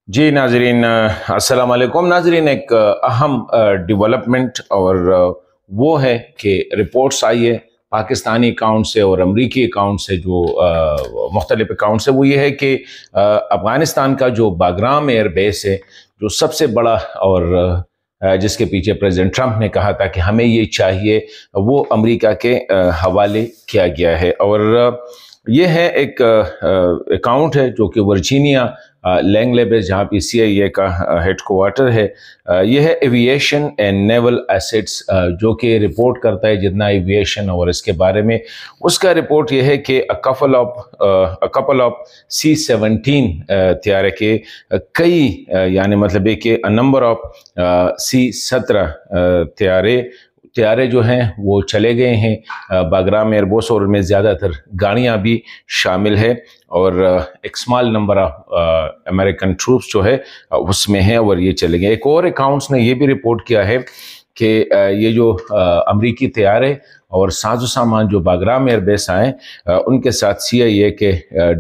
जी नाजरीन, अस्सलाम वालेकुम नाजरीन। एक अहम डेवलपमेंट और वो है कि रिपोर्ट्स आई है पाकिस्तानी अकाउंट से और अमरीकी अकाउंट से, जो मुख्तलिफ अकाउंट से, वो ये है कि अफ़गानिस्तान का जो बाग्राम एयर बेस है, जो सबसे बड़ा और जिसके पीछे प्रेसिडेंट ट्रंप ने कहा था कि हमें ये चाहिए, वो अमेरिका के हवाले किया गया है। और ये है एक अकाउंट है जो कि वर्जीनिया लैंगले बेस, जहाँ पे CIA का हेड क्वार्टर है। ये है एविएशन एंड नेवल एसेट्स, जो कि रिपोर्ट करता है जितना एविएशन और इसके बारे में। उसका रिपोर्ट ये है कि अ कपल ऑफ C-17 तैयारे के कई, यानी मतलब है कि अ नंबर ऑफ C-17 तैयारे जो हैं वो चले गए हैं बाग्राम एयरबेस, और उनमें ज़्यादातर गाड़ियाँ भी शामिल है। और एक small number of American troops जो है उसमें हैं, और ये चले गए। एक और अकाउंट्स ने ये भी रिपोर्ट किया है कि ये जो अमरीकी तैयारे और साजो सामान जो बाग्राम एयरबेस आए, उनके साथ CIA के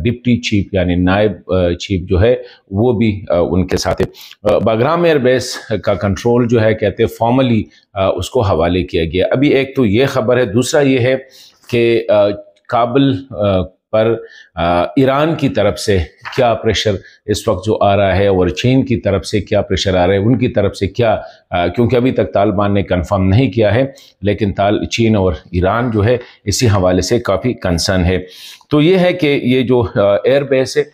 डिप्टी चीफ यानी नायब चीफ जो है वो भी उनके साथ है। बाग्राम एयरबेस का कंट्रोल जो है, कहते हैं फॉर्मली उसको हवाले किया गया। अभी एक तो ये खबर है, दूसरा ये है कि काबुल पर ईरान की तरफ से क्या प्रेशर इस वक्त जो आ रहा है, और चीन की तरफ से क्या प्रेशर आ रहा है, उनकी तरफ से क्या, क्योंकि अभी तक तालिबान ने कंफर्म नहीं किया है, लेकिन चीन और ईरान जो है इसी हवाले से काफ़ी कंसर्न है। तो ये है कि ये जो एयरबेस है,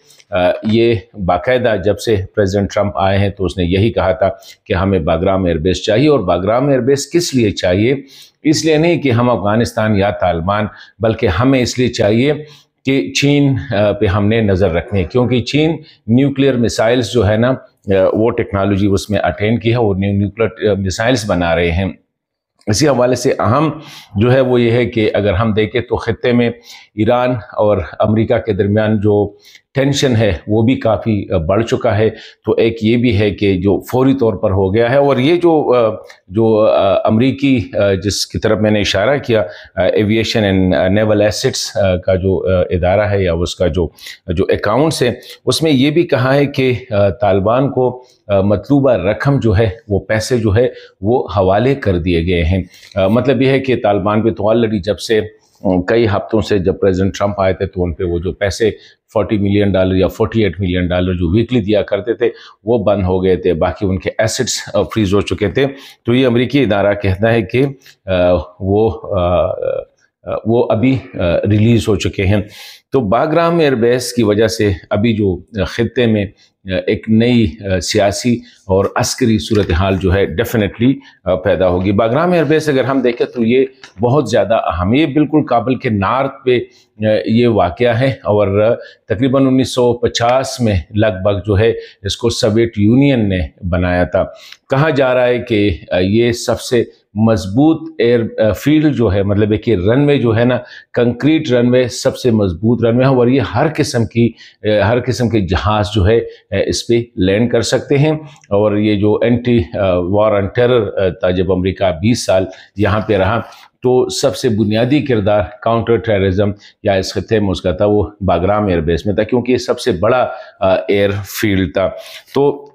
ये बाकायदा जब से प्रेसिडेंट ट्रंप आए हैं तो उसने यही कहा था कि हमें बाग्राम एयरबेस चाहिए। और बाग्राम एयरबेस किस लिए चाहिए? इसलिए नहीं कि हम अफ़गानिस्तान या तालिबान, बल्कि हमें इसलिए चाहिए कि चीन पे हमने नज़र रखनी है, क्योंकि चीन न्यूक्लियर मिसाइल्स जो है ना, वो टेक्नोलॉजी उसमें अटेन की है और न्यूक्लियर मिसाइल्स बना रहे हैं। इसी हवाले से अहम जो है वो ये है कि अगर हम देखें तो खित्ते में ईरान और अमेरिका के दरमियान जो टेंशन है वो भी काफ़ी बढ़ चुका है। तो एक ये भी है कि जो फौरी तौर पर हो गया है, और ये जो अमरीकी, जिसकी तरफ मैंने इशारा किया, एविएशन एंड नेवल एसेट्स का जो इदारा है या उसका जो अकाउंट्स है, उसमें ये भी कहा है कि तालिबान को मतलूबा रकम जो है, वो पैसे जो है वो हवाले कर दिए गए हैं। मतलब ये है कि तालिबान पे तो ऑलरेडी जब से कई हफ्तों से, जब प्रेसिडेंट ट्रंप आए थे तो उन पे वो जो पैसे $40 मिलियन या $48 मिलियन जो वीकली दिया करते थे वो बंद हो गए थे, बाकी उनके एसेट्स फ्रीज हो चुके थे। तो ये अमेरिकी इदारा कहता है कि वो अभी रिलीज़ हो चुके हैं। तो बाग्राम एयरबेस की वजह से अभी जो खित्ते में एक नई सियासी और अस्करी सूरत हाल जो है डेफिनेटली पैदा होगी। बाग्राम एयरबेस अगर हम देखें तो ये बहुत ज़्यादा अहम, ये बिल्कुल काबुल के नॉर्थ पे ये वाक़या है, और तकरीबन 1950 में लगभग जो है इसको सोवियत यूनियन ने बनाया था। कहा जा रहा है कि ये सबसे मजबूत एयर फील्ड जो है, मतलब है कि रनवे जो है ना, कंक्रीट रनवे सबसे मजबूत रनवे है, और ये हर किस्म के जहाज़ जो है इस पे लैंड कर सकते हैं। और ये जो एंटी वॉर एंड टेरर था, जब अमेरिका 20 साल यहाँ पे रहा, तो सबसे बुनियादी किरदार काउंटर टेररिज्म या इस खित्ते में उसका था, वो बाग्राम एयरबेस में था, क्योंकि ये सबसे बड़ा एयर फील्ड था। तो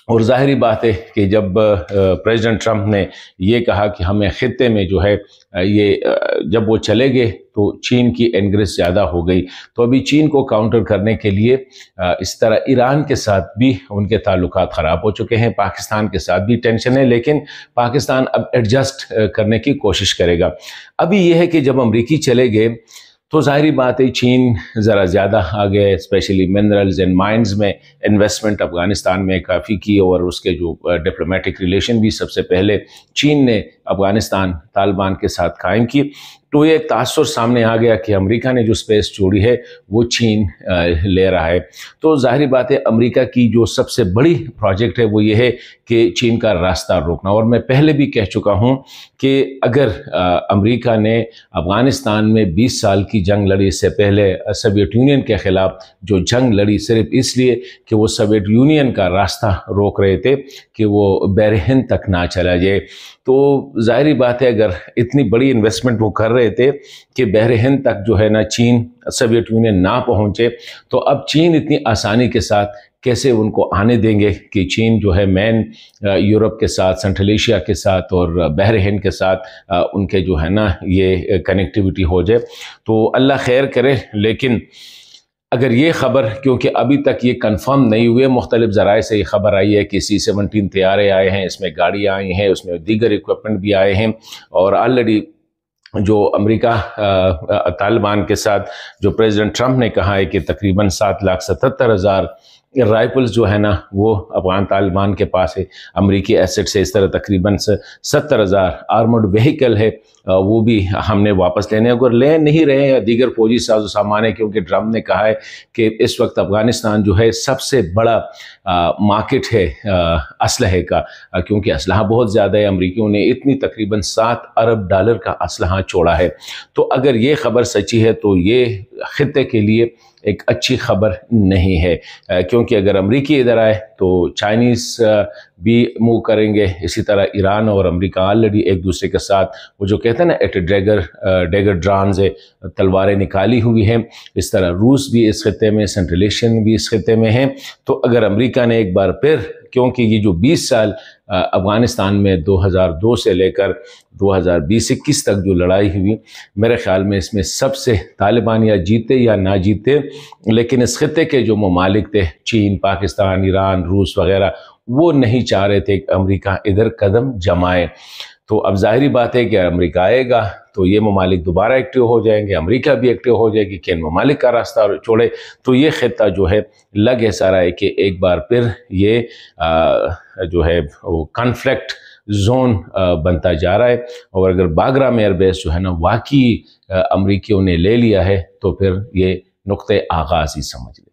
और ज़ाहिरी बात है कि जब प्रेसिडेंट ट्रंप ने ये कहा कि हमें खित्ते में जो है ये, जब वो चले गए तो चीन की एंग्रेस ज़्यादा हो गई। तो अभी चीन को काउंटर करने के लिए इस तरह ईरान के साथ भी उनके ताल्लुकात ख़राब हो चुके हैं, पाकिस्तान के साथ भी टेंशन है, लेकिन पाकिस्तान अब एडजस्ट करने की कोशिश करेगा। अभी ये है कि जब अमरीकी चले गए तो ज़ाहिरी बात है चीन ज़रा ज़्यादा आ गए, स्पेशली मिनरल्स एंड माइंस में इन्वेस्टमेंट अफ़गानिस्तान में काफ़ी की, और उसके जो डिप्लोमेटिक रिलेशन भी सबसे पहले चीन ने अफ़गानिस्तान तालिबान के साथ कायम की। तो ये तासुर सामने आ गया कि अमेरिका ने जो स्पेस छोड़ी है वो चीन ले रहा है। तो ज़ाहिरी बात है अमेरिका की जो सबसे बड़ी प्रोजेक्ट है वो ये है कि चीन का रास्ता रोकना। और मैं पहले भी कह चुका हूँ कि अगर अमेरिका ने अफ़गानिस्तान में 20 साल की जंग लड़ी, इससे पहले सोवियत यूनियन के ख़िलाफ़ जो जंग लड़ी, सिर्फ इसलिए कि वो सोवियत यूनियन का रास्ता रोक रहे थे कि वो बहर हिंद तक ना चला जाए। तो ظاہری بات ہے اگر اتنی بڑی انویسٹمنٹ وہ کر رہے تھے کہ بحر ہند تک جو ہے نا چین سوویت یونین نہ پہنچے، تو اب چین اتنی آسانی کے ساتھ کیسے ان کو آنے دیں گے کہ چین جو ہے مین یورپ کے ساتھ، سنٹرل ایشیا کے ساتھ اور بحر ہند کے ساتھ ان کے جو ہے نا یہ کنیکٹیوٹی ہو جائے۔ تو اللہ خیر کرے، لیکن اگر یہ خبر، کیونکہ ابھی تک یہ کنفرم نہیں ہوئے، مختلف ذرائع سے یہ خبر آئی ہے کہ C-17 طیارے آئے ہیں، اس میں گاڑیاں آئی ہیں، اس میں دیگر اکوپمنٹ بھی آئے ہیں، اور آلریڈی جو امریکہ طالبان کے ساتھ جو پریزیڈنٹ ٹرمپ نے کہا ہے کہ تقریباً 7,77,000 رائفلز جو ہے نا وہ افغان طالبان کے پاس ہے، امریکی ایسٹ سے اس طرح تقریباً 70,000 آرمڈ وہیکل ہے، وہ بھی ہم نے واپس لینے، اگر لے نہیں رہے ہیں دیگر فوجی ساز و سامان ہے، کیونکہ ٹرمپ نے کہا ہے کہ اس وقت افغانستان جو ہے سب سے بڑا مارکیٹ ہے اسلحے کا، کیونکہ اسلحہ بہت زیادہ ہے، امریکیوں نے اتنی تقریباً $7 ارب کا اسلحہ چھوڑا ہے۔ تو اگر یہ خبر سچی ہے تو یہ خطے کے لیے ایک اچھی خبر نہیں ہے، کیونکہ اگر امریکی ادھر آئے تو چائنیز بھی موو کریں گے، اسی طرح ایران اور امریکہ آلریڈی ایک دوسرے کے ساتھ وہ جو کہتے ہیں نا ایٹ ڈیگر ڈرانز ہے، تلواریں نکالی ہوئی ہیں، اس طرح روس بھی اس خطے میں، سنٹرل ایشین بھی اس خطے میں ہیں۔ تو اگر امریکہ نے ایک بار پھر، کیونکہ یہ جو 20 سال افغانستان میں 2002 سے لے کر 2020-21 تک جو لڑائی ہوئی، میرے خیال میں اس میں سب سے طالبان یا جیتے یا نہ جیتے، لیکن اس خطے کے جو ممالک تھے، چین، پاکستان، ایران، روس وغیرہ، وہ نہیں چاہ رہے تھے کہ امریکہ ادھر قدم جمائے۔ تو اب ظاہری بات ہے کہ امریکہ آئے گا تو یہ ممالک دوبارہ ایکٹیو ہو جائیں گے، امریکہ بھی ایکٹیو ہو جائے گی کہ ان ممالک کا راستہ چھوڑے، تو یہ خطہ جو ہے لگ ایسا رہا ہے کہ ایک بار پھر یہ جو ہے وہ کنفلکٹ زون بنتا جا رہا ہے، اور اگر باگرام ایئر بیس جو ہے نا واقعی امریکیوں نے لے لیا ہے تو پھر یہ نقطۂ آغاز ہی سمجھ لیں۔